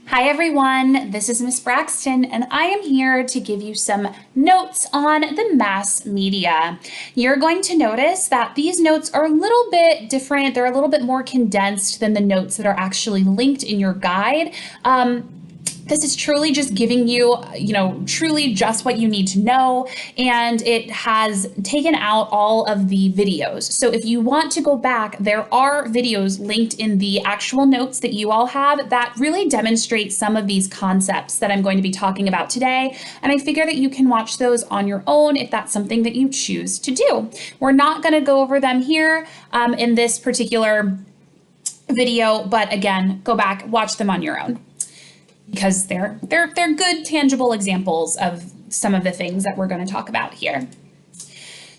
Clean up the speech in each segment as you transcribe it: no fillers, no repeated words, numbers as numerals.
Hi everyone, this is Miss Braxton and I am here to give you some notes on the mass media. You're going to notice that these notes are a little bit different. They're a little bit more condensed than the notes that are actually linked in your guide. This is truly just giving you, truly just what you need to know. And it has taken out all of the videos. So if you want to go back, there are videos linked in the actual notes that you all have that really demonstrate some of these concepts that I'm going to be talking about today. And I figure that you can watch those on your own if that's something that you choose to do. We're not going to go over them here in this particular video, but again, go back, watch them on your own, because they're good, tangible examples of some of the things that we're going to talk about here.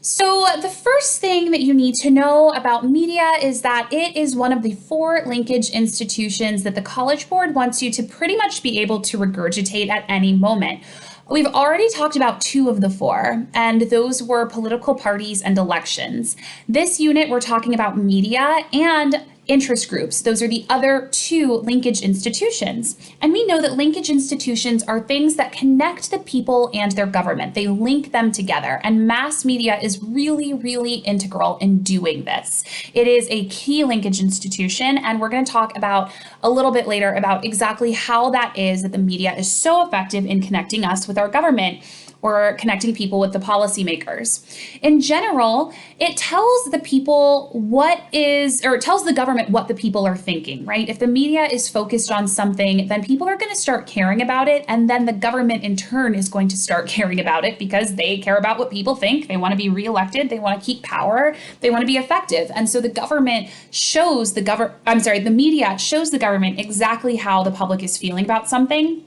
So the first thing that you need to know about media is that it is one of the 4 linkage institutions that the College Board wants you to pretty much be able to regurgitate at any moment. We've already talked about 2 of the 4, and those were political parties and elections. This unit, we're talking about media and interest groups. Those are the other 2 linkage institutions. And we know that linkage institutions are things that connect the people and their government. They link them together, and mass media is really, really integral in doing this. It is a key linkage institution, and we're going to talk about a little bit later about exactly how that is that the media is so effective in connecting us with our government, or connecting people with the policymakers. In general, it tells the people it tells the government what the people are thinking, right? If the media is focused on something, then people are going to start caring about it, and then the government in turn is going to start caring about it because they care about what people think. They want to be reelected, they want to keep power, they want to be effective. And so the media shows the government exactly how the public is feeling about something.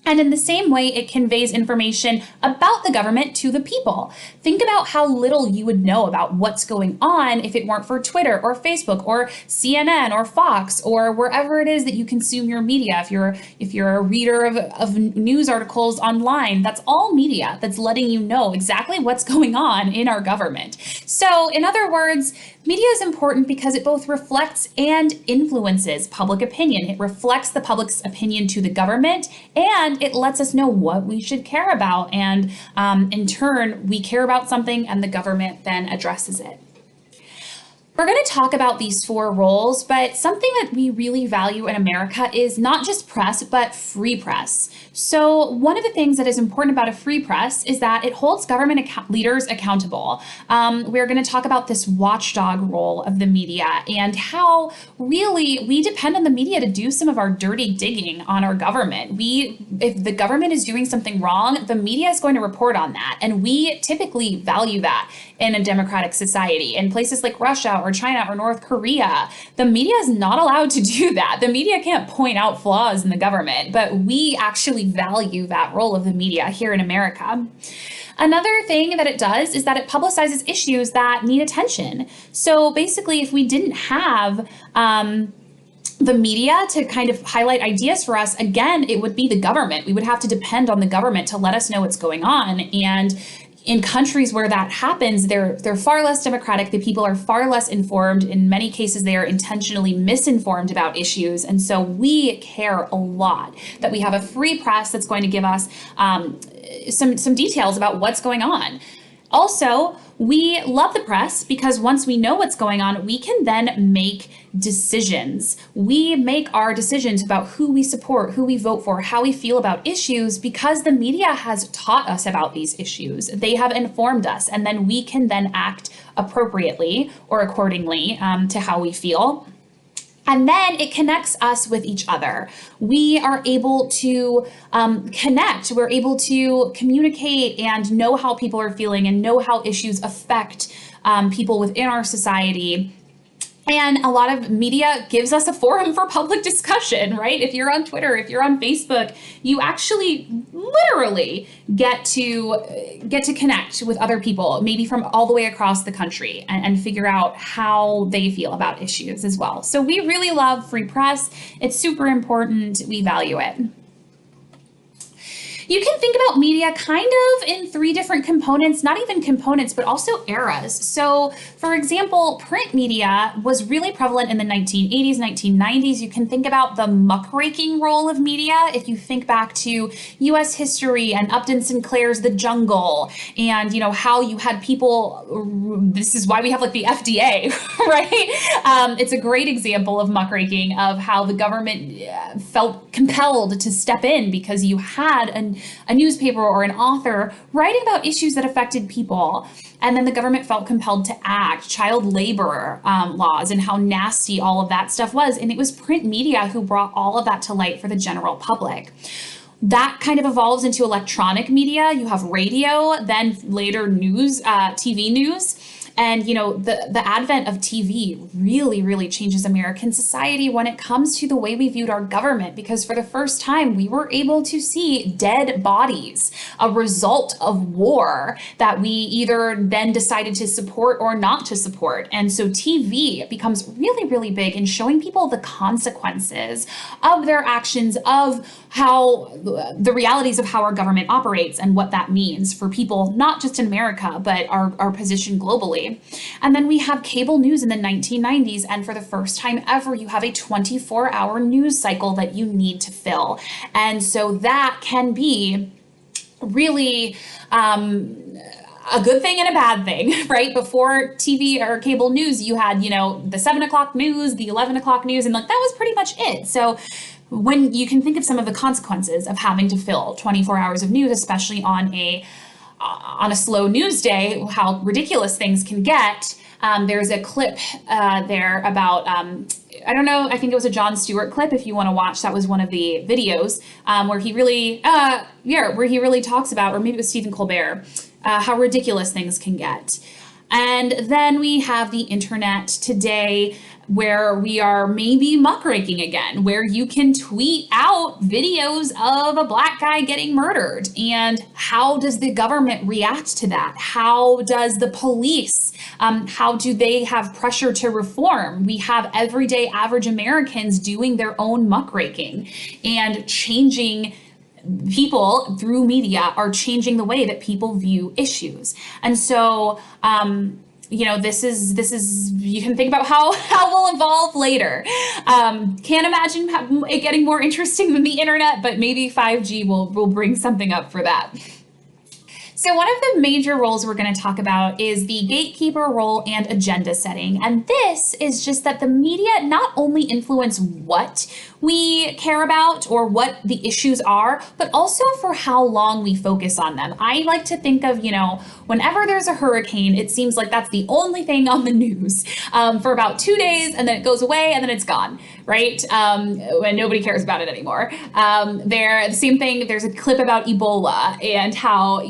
And in the same way, it conveys information about the government to the people. Think about how little you would know about what's going on if it weren't for Twitter or Facebook or CNN or Fox or wherever it is that you consume your media. If you're a reader of news articles online, that's all media that's letting you know exactly what's going on in our government. So in other words, media is important because it both reflects and influences public opinion. It reflects the public's opinion to the government, and it lets us know what we should care about. And in turn, we care about something and the government then addresses it. We're going to talk about these 4 roles, but something that we really value in America is not just press, but free press. So one of the things that is important about a free press is that it holds government leaders accountable. We're going to talk about this watchdog role of the media and how really we depend on the media to do some of our dirty digging on our government. If the government is doing something wrong, the media is going to report on that. And we typically value that in a democratic society. In places like Russia or China or North Korea, the media is not allowed to do that. The media can't point out flaws in the government, but we actually value that role of the media here in America. Another thing that it does is that it publicizes issues that need attention. So basically, if we didn't have the media to kind of highlight ideas for us, again, it would be the government. We would have to depend on the government to let us know what's going on. And in countries where that happens, they're far less democratic. The people are far less informed. In many cases, they are intentionally misinformed about issues. And so we care a lot that we have a free press that's going to give us some details about what's going on. Also, we love the press because once we know what's going on, we can then make decisions. We make our decisions about who we support, who we vote for, how we feel about issues, because the media has taught us about these issues. They have informed us, and then we can then act appropriately or accordingly to how we feel. And then it connects us with each other. We are able to connect. We're able to communicate and know how people are feeling and know how issues affect people within our society. And a lot of media gives us a forum for public discussion, right? If you're on Twitter, if you're on Facebook, you actually literally get to connect with other people, maybe from all the way across the country, and figure out how they feel about issues as well. So we really love free press. It's super important. We value it. You can think about media kind of in three different components, not even components, but also eras. So, for example, print media was really prevalent in the 1980s, 1990s. You can think about the muckraking role of media if you think back to US history and Upton Sinclair's The Jungle, and how you had people, this is why we have like the FDA, right? It's a great example of muckraking, of how the government felt compelled to step in because you had a newspaper or an author writing about issues that affected people. And then the government felt compelled to act. Child labor laws and how nasty all of that stuff was. And it was print media who brought all of that to light for the general public. That kind of evolves into electronic media. You have radio, then later news, TV news. And, the advent of TV really, really changes American society when it comes to the way we viewed our government, because for the first time, we were able to see dead bodies, a result of war that we either then decided to support or not to support. And so TV becomes really, really big in showing people the consequences of their actions, of how the realities of how our government operates and what that means for people, not just in America, but our position globally. And then we have cable news in the 1990s. And for the first time ever, you have a 24-hour news cycle that you need to fill. And so that can be really a good thing and a bad thing, right? Before TV or cable news, you had, the 7 o'clock news, the 11 o'clock news, and that was pretty much it. So when you can think of some of the consequences of having to fill 24 hours of news, especially on a slow news day, how ridiculous things can get. There's a clip there about, I don't know, I think it was a Jon Stewart clip, if you want to watch. That was one of the videos where he really talks about, or maybe it was Stephen Colbert, how ridiculous things can get. And then we have the internet today, where we are maybe muckraking again, where you can tweet out videos of a Black guy getting murdered. And how does the government react to that? How does the police, how do they have pressure to reform? We have everyday average Americans doing their own muckraking and changing. People through media are changing the way that people view issues. And so, this is you can think about how we'll evolve later. Can't imagine it getting more interesting than the internet, but maybe 5G will bring something up for that. So one of the major roles we're going to talk about is the gatekeeper role and agenda setting. And this is just that the media not only influence what we care about or what the issues are, but also for how long we focus on them. I like to think of, whenever there's a hurricane, it seems like that's the only thing on the news for about 2 days, and then it goes away and then it's gone, right? When nobody cares about it anymore. The same thing, there's a clip about Ebola and how,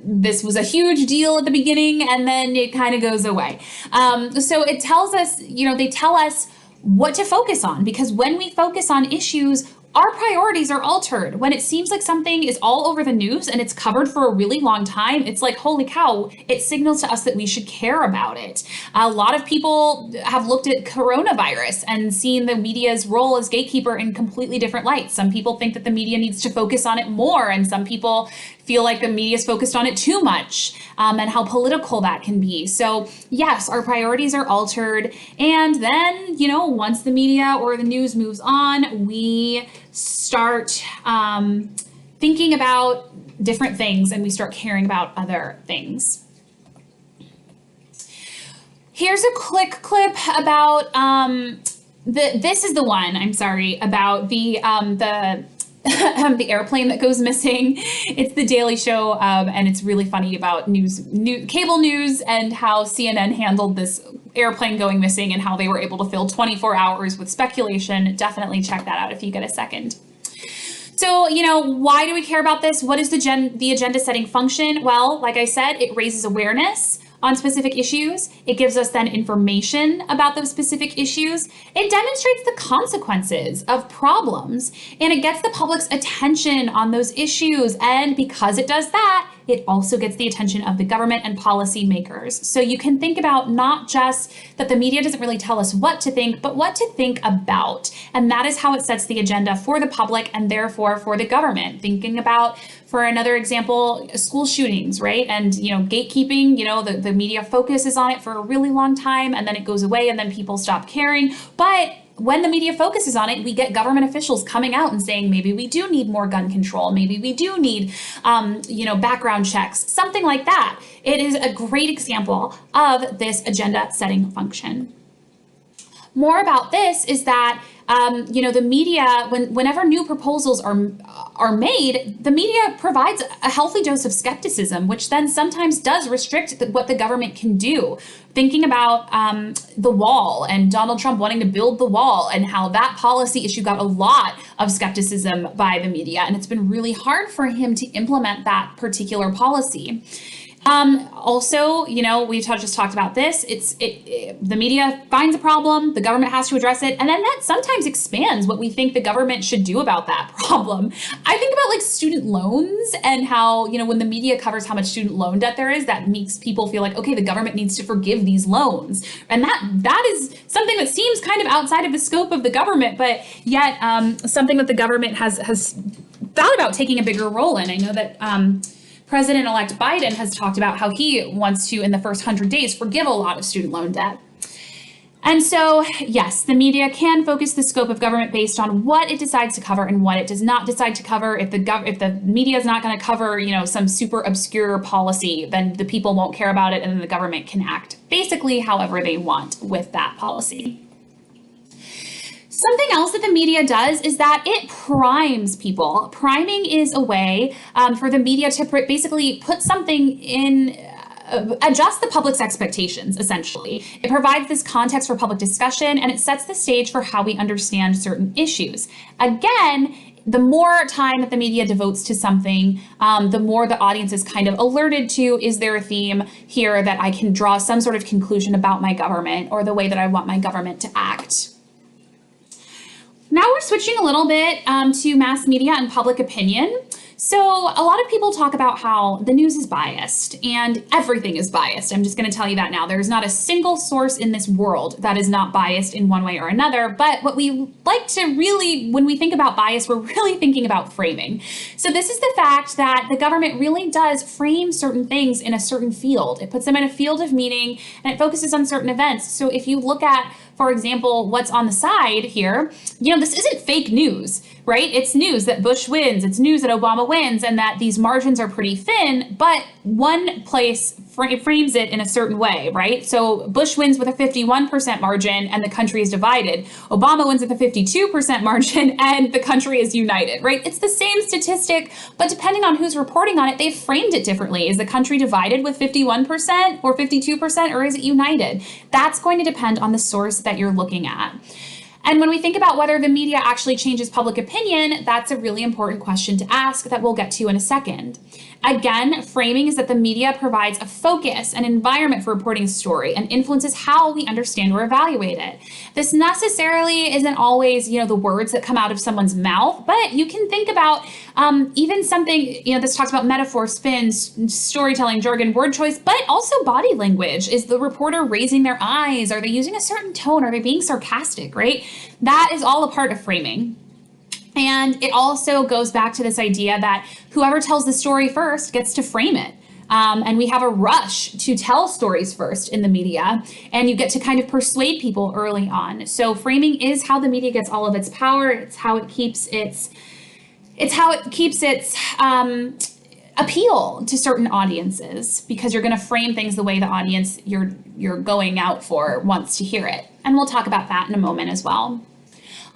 this was a huge deal at the beginning and then it kind of goes away. So it tells us, they tell us what to focus on, because when we focus on issues, our priorities are altered. When it seems like something is all over the news and it's covered for a really long time, it's like, holy cow, it signals to us that we should care about it. A lot of people have looked at coronavirus and seen the media's role as gatekeeper in completely different lights. Some people think that the media needs to focus on it more, and some people feel like the media is focused on it too much, and how political that can be. So yes, our priorities are altered. And then, once the media or the news moves on, we start thinking about different things and we start caring about other things. Here's a quick clip about this is the one, I'm sorry, about the the airplane that goes missing. It's the Daily Show, and it's really funny about cable news and how CNN handled this airplane going missing and how they were able to fill 24 hours with speculation. Definitely check that out if you get a second. So, why do we care about this? What is the agenda setting function? Well, like I said, it raises awareness on specific issues. It gives us then information about those specific issues. It demonstrates the consequences of problems, and it gets the public's attention on those issues. And because it does that, it also gets the attention of the government and policymakers. So you can think about not just that the media doesn't really tell us what to think, but what to think about. And that is how it sets the agenda for the public and therefore for the government. Thinking about, for another example, school shootings, right? And, gatekeeping, the media focuses on it for a really long time, and then it goes away and then people stop caring. But when the media focuses on it, we get government officials coming out and saying, maybe we do need more gun control. Maybe we do need, background checks, something like that. It is a great example of this agenda setting function. More about this is that, the media, whenever new proposals are made, the media provides a healthy dose of skepticism, which then sometimes does restrict what the government can do. Thinking about the wall and Donald Trump wanting to build the wall and how that policy issue got a lot of skepticism by the media. And it's been really hard for him to implement that particular policy. Also, we've just talked about this. The media finds a problem, the government has to address it, and then that sometimes expands what we think the government should do about that problem. I think about student loans and how, when the media covers how much student loan debt there is, that makes people feel like, okay, the government needs to forgive these loans. And that is something that seems kind of outside of the scope of the government, but yet something that the government has thought about taking a bigger role in. I know that President-elect Biden has talked about how he wants to, in the first 100 days, forgive a lot of student loan debt. And so, yes, the media can focus the scope of government based on what it decides to cover and what it does not decide to cover. If the media is not going to cover, some super obscure policy, then the people won't care about it, and then the government can act basically however they want with that policy. Something else that the media does is that it primes people. Priming is a way for the media to basically put something in, adjust the public's expectations, essentially. It provides this context for public discussion, and it sets the stage for how we understand certain issues. Again, the more time that the media devotes to something, the more the audience is kind of alerted to, is there a theme here that I can draw some sort of conclusion about my government or the way that I want my government to act? Now we're switching a little bit to mass media and public opinion. So a lot of people talk about how the news is biased and everything is biased. I'm just going to tell you that now. There's not a single source in this world that is not biased in one way or another. But what we like to really, when we think about bias, we're really thinking about framing. So this is the fact that the government really does frame certain things in a certain field. It puts them in a field of meaning and it focuses on certain events. So if you look at, for example, what's on the side here, this isn't fake news, right? It's news that Bush wins. It's news that Obama wins and that these margins are pretty thin, but one place frames it in a certain way, right? So Bush wins with a 51% margin and the country is divided. Obama wins with a 52% margin and the country is united, right? It's the same statistic, but depending on who's reporting on it, they've framed it differently. Is the country divided with 51% or 52%, or is it united? That's going to depend on the source that you're looking at. And when we think about whether the media actually changes public opinion, that's a really important question to ask that we'll get to in a second. Again, framing is that the media provides a focus, an environment for reporting a story, and influences how we understand or evaluate it. This necessarily isn't always, the words that come out of someone's mouth, but you can think about even something, this talks about metaphor, spins, storytelling, jargon, word choice, but also body language. Is the reporter raising their eyes? Are they using a certain tone? Are they being sarcastic, right? That is all a part of framing. And it also goes back to this idea that whoever tells the story first gets to frame it. And we have a rush to tell stories first in the media, and you get to kind of persuade people early on. So framing is how the media gets all of its power. It's how it keeps its appeal to certain audiences, because you're going to frame things the way the audience you're going out for wants to hear it. And we'll talk about that in a moment as well.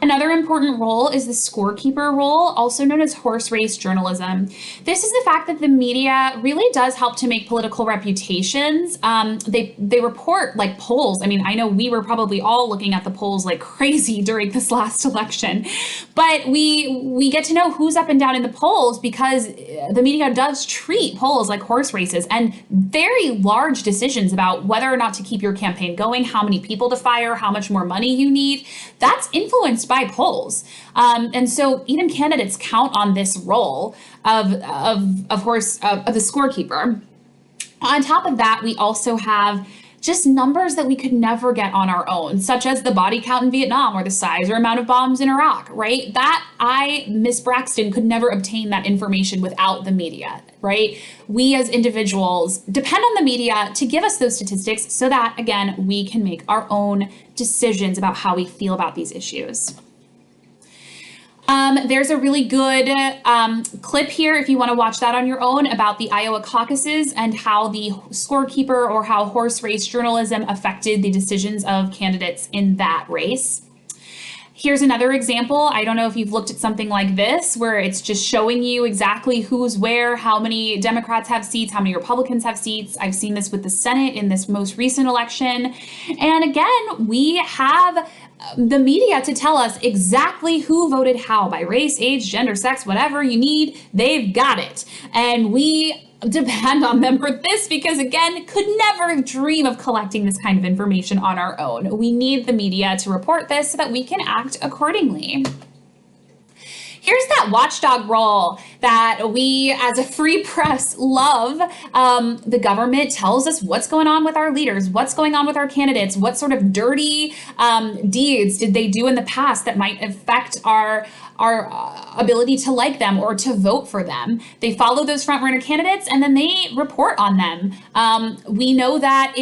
Another important role is the scorekeeper role, also known as horse race journalism. This is the fact that the media really does help to make political reputations. They report like polls. I mean, I know we were probably all looking at the polls like crazy during this last election, but we get to know who's up and down in the polls because the media does treat polls like horse races, and very large decisions about whether or not to keep your campaign going, how many people to fire, how much more money you need, that's influenced influenced by polls. And so even candidates count on this role of course, of the scorekeeper. On top of that, we also have just numbers that we could never get on our own, such as the body count in Vietnam or the size or amount of bombs in Iraq, right? Miss Braxton, could never obtain that information without the media, right? We as individuals depend on the media to give us those statistics so that, again, we can make our own decisions about how we feel about these issues. There's a really good clip here, if you want to watch that on your own, about the Iowa caucuses and how the scorekeeper or how horse race journalism affected the decisions of candidates in that race. Here's another example. I don't know if you've looked at something like this, where it's just showing you exactly who's where, how many Democrats have seats, how many Republicans have seats. I've seen this with the Senate in this most recent election. And again, we have the media to tell us exactly who voted how by race, age, gender, sex, whatever you need, they've got it. And we depend on them for this because, again, could never dream of collecting this kind of information on our own. We need the media to report this so that we can act accordingly. Here's that watchdog role that we as a free press love. The government tells us what's going on with our leaders, what's going on with our candidates, what sort of dirty deeds did they do in the past that might affect our ability to like them or to vote for them. They follow those front-runner candidates and then they report on them. We know that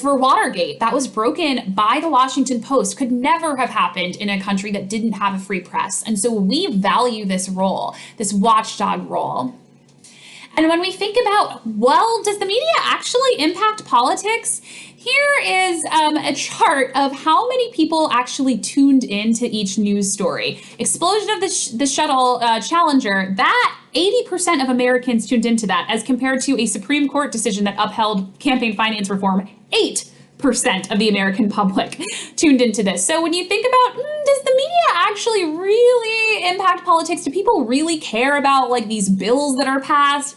for Watergate, that was broken by the Washington Post, could never have happened in a country that didn't have a free press. And so we value this role, this watchdog role. And when we think about, well, does the media actually impact politics? Here is a chart of how many people actually tuned into each news story. Explosion of the shuttle Challenger, that 80% of Americans tuned into that, as compared to a Supreme Court decision that upheld campaign finance reform. 8% of the American public tuned into this. So when you think about, does the media actually really impact politics? Do people really care about like these bills that are passed?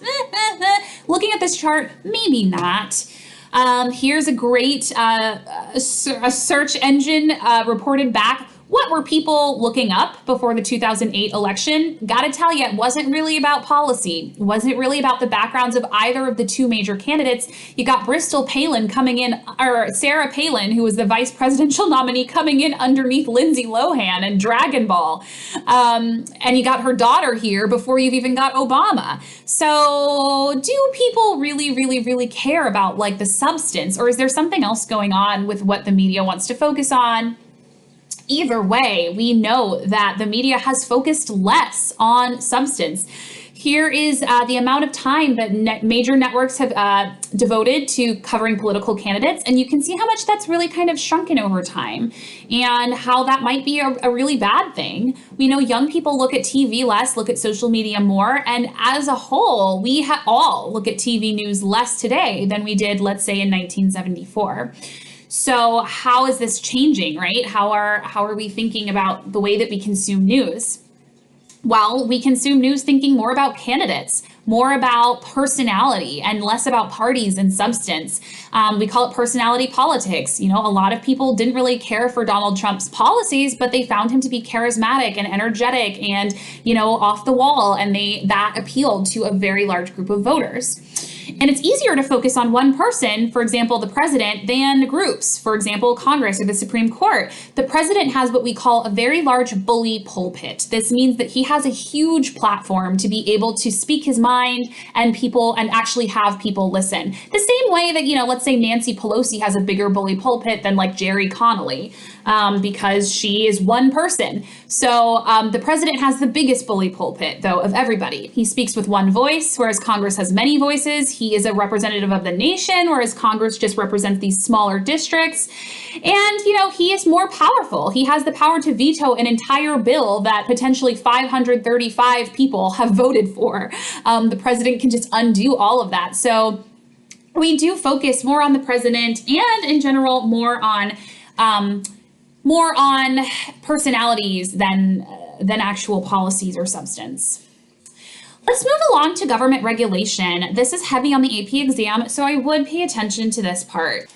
Looking at this chart, maybe not. Here's a great a search engine reported back. What were people looking up before the 2008 election? Gotta tell you, it wasn't really about policy. It wasn't really about the backgrounds of either of the two major candidates. You got Bristol Palin coming in, or Sarah Palin, who was the vice presidential nominee, coming in underneath Lindsay Lohan and Dragon Ball. And you got her daughter here before you've even got Obama. So do people really care about like the substance, or is there something else going on with what the media wants to focus on? Either way, we know that the media has focused less on substance. Here is the amount of time that major networks have devoted to covering political candidates, and you can see how much that's really kind of shrunken over time and how that might be a really bad thing. We know young people look at TV less, look at social media more, and as a whole, we all look at TV news less today than we did, let's say, in 1974. So how is this changing, right? How are we thinking about the way that we consume news? Well, we consume news thinking more about candidates, more about personality, and less about parties and substance. We call it personality politics. You know, a lot of people didn't really care for Donald Trump's policies, but they found him to be charismatic and energetic and, off the wall, and that appealed to a very large group of voters. And it's easier to focus on one person, for example, the president, than groups, for example, Congress or the Supreme Court. The president has what we call a very large bully pulpit. This means that he has a huge platform to be able to speak his mind and actually have people listen. The same way that, let's say Nancy Pelosi has a bigger bully pulpit than like Jerry Connolly. Because she is one person. So the president has the biggest bully pulpit, though, of everybody. He speaks with one voice, whereas Congress has many voices. He is a representative of the nation, whereas Congress just represents these smaller districts. And, he is more powerful. He has the power to veto an entire bill that potentially 535 people have voted for. The president can just undo all of that. So we do focus more on the president and, in general, more on personalities than actual policies or substance. Let's move along to government regulation. This is heavy on the AP exam, so I would pay attention to this part.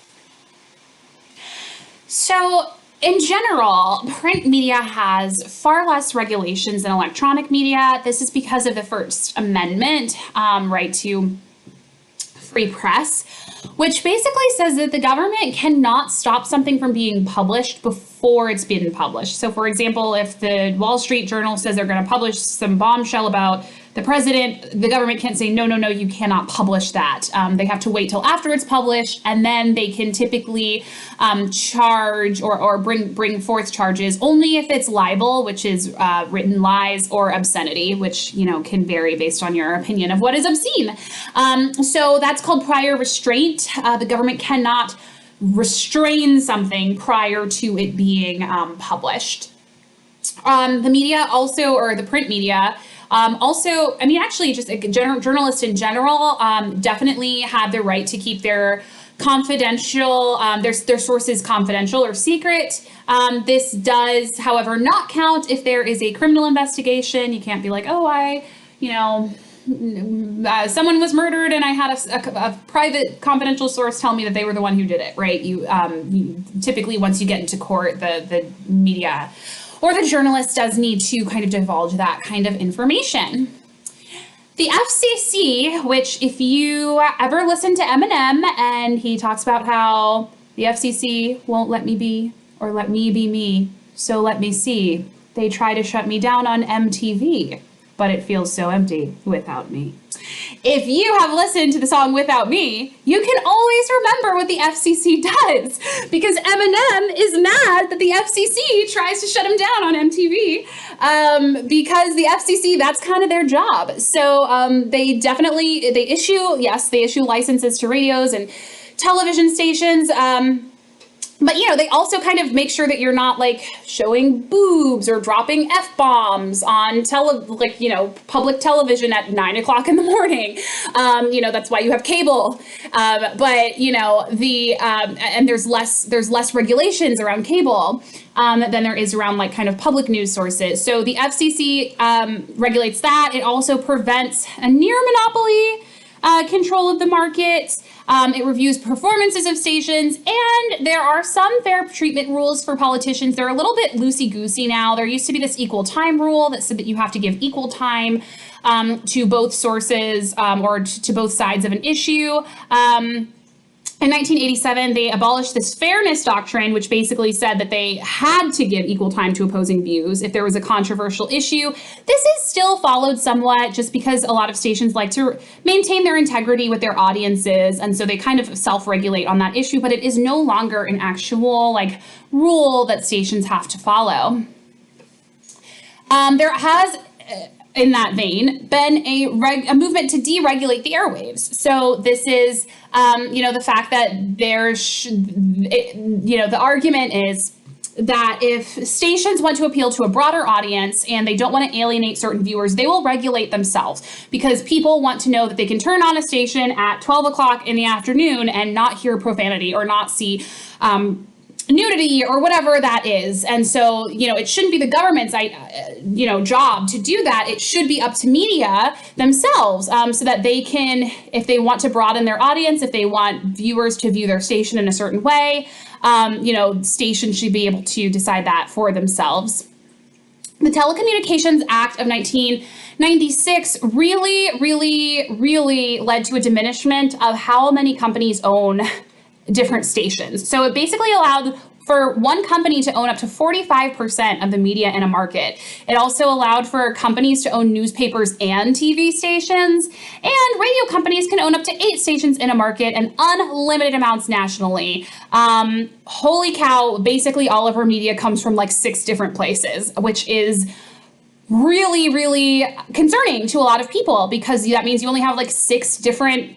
So In general, print media has far less regulations than electronic media. This is because of the First Amendment, right to free press, which basically says that the government cannot stop something from being published before it's been published. So, for example, if the Wall Street Journal says they're going to publish some bombshell about the president, the government can't say, no, you cannot publish that. They have to wait till after it's published, and then they can typically charge or bring forth charges only if it's libel, which is written lies, or obscenity, which, can vary based on your opinion of what is obscene. So that's called prior restraint. The government cannot restrain something prior to it being published. The media also, or the print media, actually just journalists in general definitely have the right to keep their confidential, their sources confidential or secret. This does, however, not count if there is a criminal investigation. You can't be like, someone was murdered and I had a private confidential source tell me that they were the one who did it, right? You typically, once you get into court, the media or the journalist does need to kind of divulge that kind of information. The FCC, which if you ever listen to Eminem and he talks about how the FCC won't let me be or let me be me, so let me see. They try to shut me down on MTV, but it feels so empty without me. If you have listened to the song Without Me, you can always remember what the FCC does, because Eminem is mad that the FCC tries to shut him down on MTV, because the FCC, that's kind of their job. So they issue licenses to radios and television stations. But, they also kind of make sure that you're not like showing boobs or dropping F-bombs on public television at 9 o'clock in the morning. That's why you have cable. And there's less regulations around cable than there is around like kind of public news sources. So the FCC regulates that. It also prevents a near monopoly control of the market. It reviews performances of stations, and there are some fair treatment rules for politicians. They're a little bit loosey-goosey now. There used to be this equal time rule that said that you have to give equal time to both sources or to both sides of an issue. In 1987, they abolished this fairness doctrine, which basically said that they had to give equal time to opposing views if there was a controversial issue. This is still followed somewhat just because a lot of stations like to maintain their integrity with their audiences, and so they kind of self-regulate on that issue, but it is no longer an actual rule that stations have to follow. There has, in that vein, been a movement to deregulate the airwaves. So this is, the fact that the argument is that if stations want to appeal to a broader audience and they don't want to alienate certain viewers, they will regulate themselves, because people want to know that they can turn on a station at 12 o'clock in the afternoon and not hear profanity or not see nudity or whatever that is. And so, it shouldn't be the government's, job to do that. It should be up to media themselves, so that they can, if they want to broaden their audience, if they want viewers to view their station in a certain way, stations should be able to decide that for themselves. The Telecommunications Act of 1996 really led to a diminishment of how many companies own different stations. So it basically allowed for one company to own up to 45% of the media in a market. It also allowed for companies to own newspapers and TV stations, and radio companies can own up to 8 stations in a market and unlimited amounts nationally. Holy cow, basically all of our media comes from 6 different places, which is really concerning to a lot of people, because that means you only have 6 different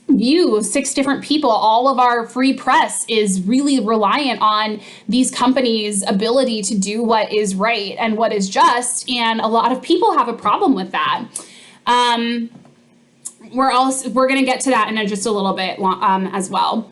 views, 6 different people. All of our free press is really reliant on these companies' ability to do what is right and what is just, and a lot of people have a problem with that. We're going to get to that in just a little bit as well.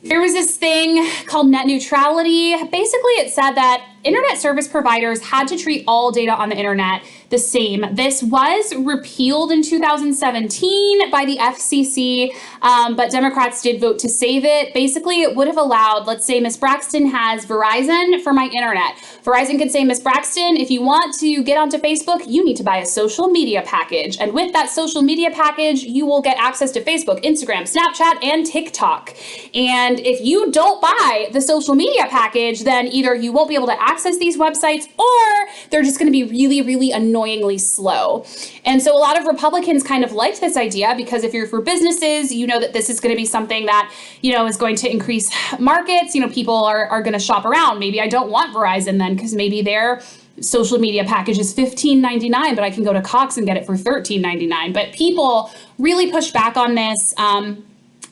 There was this thing called net neutrality. Basically, it said that internet service providers had to treat all data on the internet the same. This was repealed in 2017 by the FCC, but Democrats did vote to save it. Basically, it would have allowed, let's say Miss Braxton has Verizon for my internet. Verizon could say, Miss Braxton, if you want to get onto Facebook, you need to buy a social media package. And with that social media package, you will get access to Facebook, Instagram, Snapchat, and TikTok. And if you don't buy the social media package, then either you won't be able to access these websites or they're just going to be really, really annoyingly slow. And so a lot of Republicans kind of liked this idea because if you're for businesses, you know that this is going to be something that, is going to increase markets. People are going to shop around. Maybe I don't want Verizon then because maybe their social media package is $15.99, but I can go to Cox and get it for $13.99. But people really pushed back on this,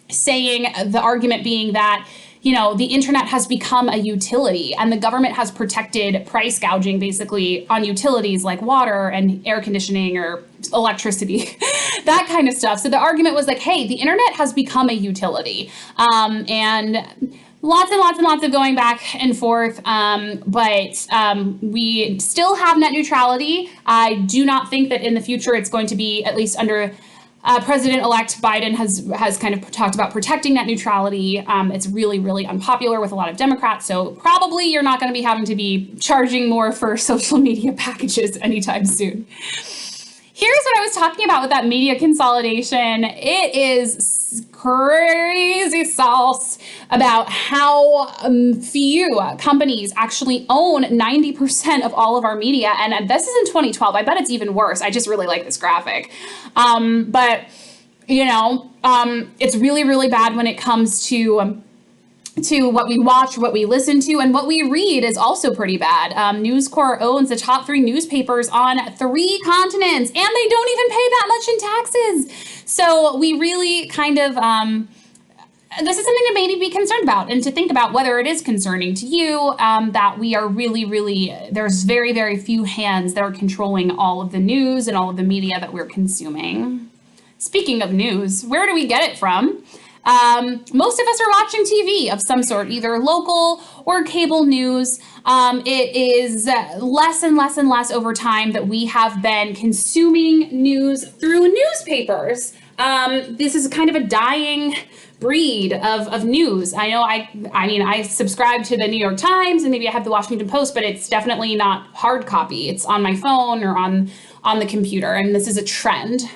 saying the argument being that the internet has become a utility and the government has protected price gouging basically on utilities like water and air conditioning or electricity, that kind of stuff. So the argument was like, hey, the internet has become a utility. And lots and lots and lots of going back and forth, but we still have net neutrality. I do not think that in the future it's going to be, at least under President-elect Biden has kind of talked about protecting net neutrality. It's really, really unpopular with a lot of Democrats. So probably you're not going to be having to be charging more for social media packages anytime soon. Here's what I was talking about with that media consolidation. It is crazy sauce about how few companies actually own 90% of all of our media. And this is in 2012. I bet it's even worse. I just really like this graphic. But it's really, really bad when it comes to what we watch, what we listen to, and what we read is also pretty bad. News Corp owns the top 3 newspapers on 3 continents, and they don't even pay that much in taxes. So we really kind of, this is something to maybe be concerned about and to think about whether it is concerning to you, that we are really, really, there's very, very few hands that are controlling all of the news and all of the media that we're consuming. Speaking of news, where do we get it from? Most of us are watching TV of some sort, either local or cable news. It is less and less and less over time that we have been consuming news through newspapers. This is kind of a dying breed of news. I know I subscribe to the New York Times and maybe I have the Washington Post, but it's definitely not hard copy. It's on my phone or on the computer, and this is a trend.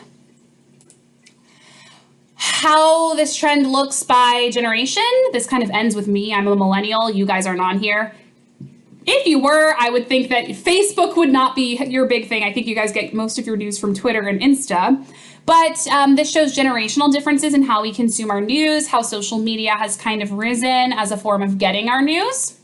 How this trend looks by generation, this kind of ends with me. I'm a millennial. You guys aren't on here. If you were, I would think that Facebook would not be your big thing. I think you guys get most of your news from Twitter and Insta. But this shows generational differences in how we consume our news, how social media has kind of risen as a form of getting our news.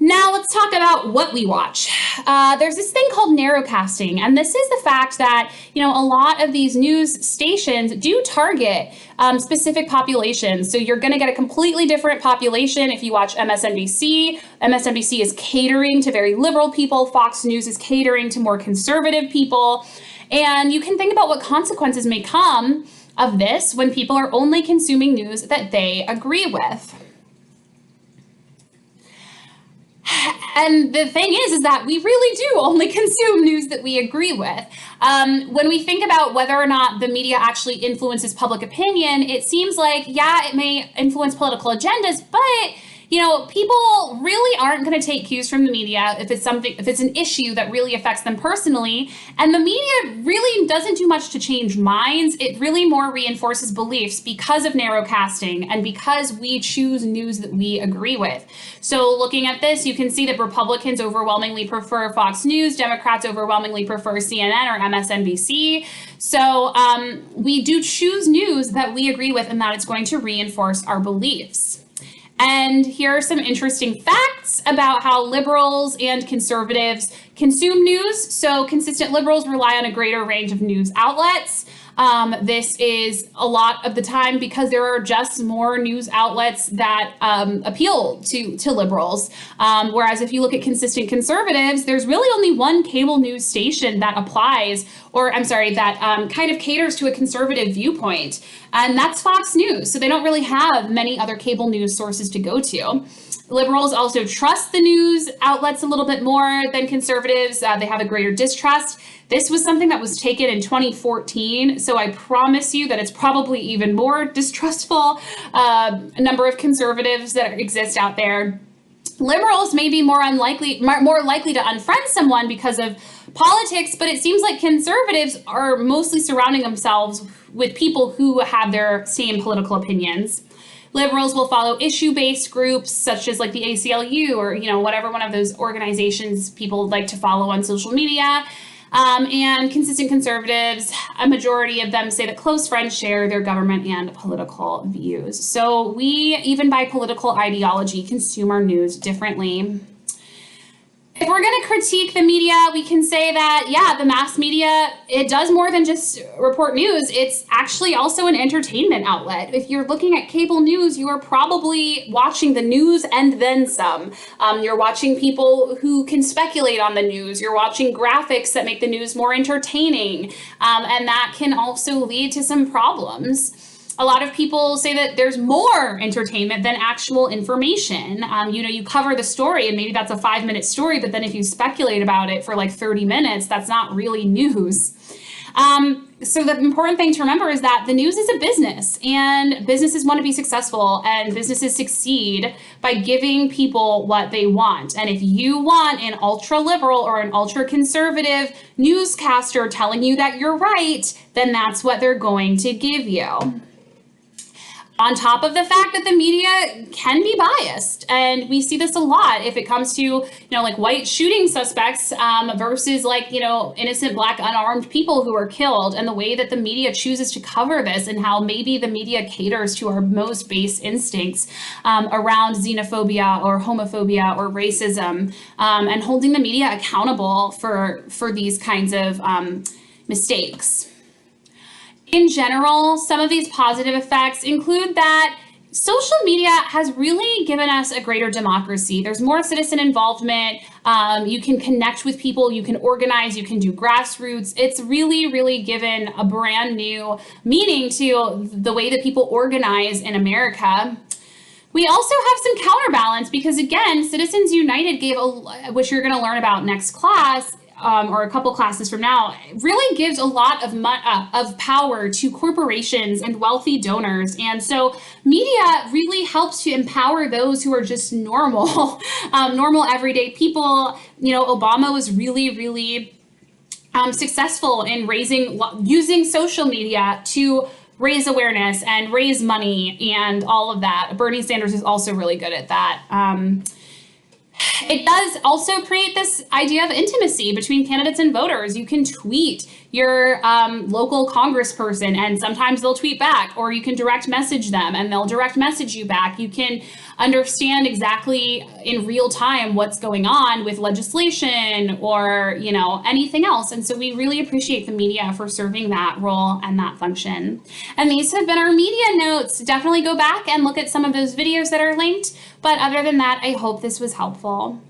Now let's talk about what we watch. There's this thing called narrowcasting, and this is the fact that, a lot of these news stations do target specific populations. So you're going to get a completely different population if you watch MSNBC. MSNBC is catering to very liberal people. Fox News is catering to more conservative people. And you can think about what consequences may come of this when people are only consuming news that they agree with. And the thing is that we really do only consume news that we agree with. When we think about whether or not the media actually influences public opinion, it seems like, yeah, it may influence political agendas, but people really aren't going to take cues from the media if it's an issue that really affects them personally. And the media really doesn't do much to change minds. It really more reinforces beliefs because of narrowcasting and because we choose news that we agree with. So looking at this, you can see that Republicans overwhelmingly prefer Fox News, Democrats overwhelmingly prefer CNN or MSNBC. So we do choose news that we agree with and that it's going to reinforce our beliefs. And here are some interesting facts about how liberals and conservatives consume news. So consistent liberals rely on a greater range of news outlets. This is a lot of the time because there are just more news outlets that appeal to liberals. Whereas if you look at consistent conservatives, there's really only one cable news station that applies, that kind of caters to a conservative viewpoint, and that's Fox News. So they don't really have many other cable news sources to go to. Liberals also trust the news outlets a little bit more than conservatives. They have a greater distrust. This was something that was taken in 2014, so I promise you that it's probably even more distrustful. A number of conservatives that exist out there. Liberals may be more likely to unfriend someone because of politics, but it seems like conservatives are mostly surrounding themselves with people who have their same political opinions. Liberals will follow issue-based groups such as like the ACLU or, whatever one of those organizations people like to follow on social media. And consistent conservatives, a majority of them say that close friends share their government and political views. So we, even by political ideology, consume our news differently. If we're going to critique the media, we can say that, yeah, the mass media, it does more than just report news. It's actually also an entertainment outlet. If you're looking at cable news, you are probably watching the news and then some. You're watching people who can speculate on the news. You're watching graphics that make the news more entertaining. And that can also lead to some problems. A lot of people say that there's more entertainment than actual information. You cover the story and maybe that's a 5-minute story, but then if you speculate about it for like 30 minutes, that's not really news. So the important thing to remember is that the news is a business and businesses want to be successful and businesses succeed by giving people what they want. And if you want an ultra liberal or an ultra conservative newscaster telling you that you're right, then that's what they're going to give you. On top of the fact that the media can be biased, and we see this a lot if it comes to, like white shooting suspects versus like, innocent black unarmed people who are killed, and the way that the media chooses to cover this and how maybe the media caters to our most base instincts around xenophobia or homophobia or racism, and holding the media accountable for these kinds of mistakes. In general, some of these positive effects include that social media has really given us a greater democracy. There's more citizen involvement. You can connect with people, you can organize, you can do grassroots. It's really, really given a brand new meaning to the way that people organize in America. We also have some counterbalance because, again, Citizens United gave, which you're going to learn about next class, or a couple classes from now, really gives a lot of power to corporations and wealthy donors. And so media really helps to empower those who are just normal, normal everyday people. Obama was really, really successful in using social media to raise awareness and raise money and all of that. Bernie Sanders is also really good at that. It does also create this idea of intimacy between candidates and voters. You can tweet your local congressperson and sometimes they'll tweet back, or you can direct message them and they'll direct message you back. You can understand exactly in real time what's going on with legislation or, anything else. And so we really appreciate the media for serving that role and that function. And these have been our media notes. Definitely go back and look at some of those videos that are linked. But other than that, I hope this was helpful.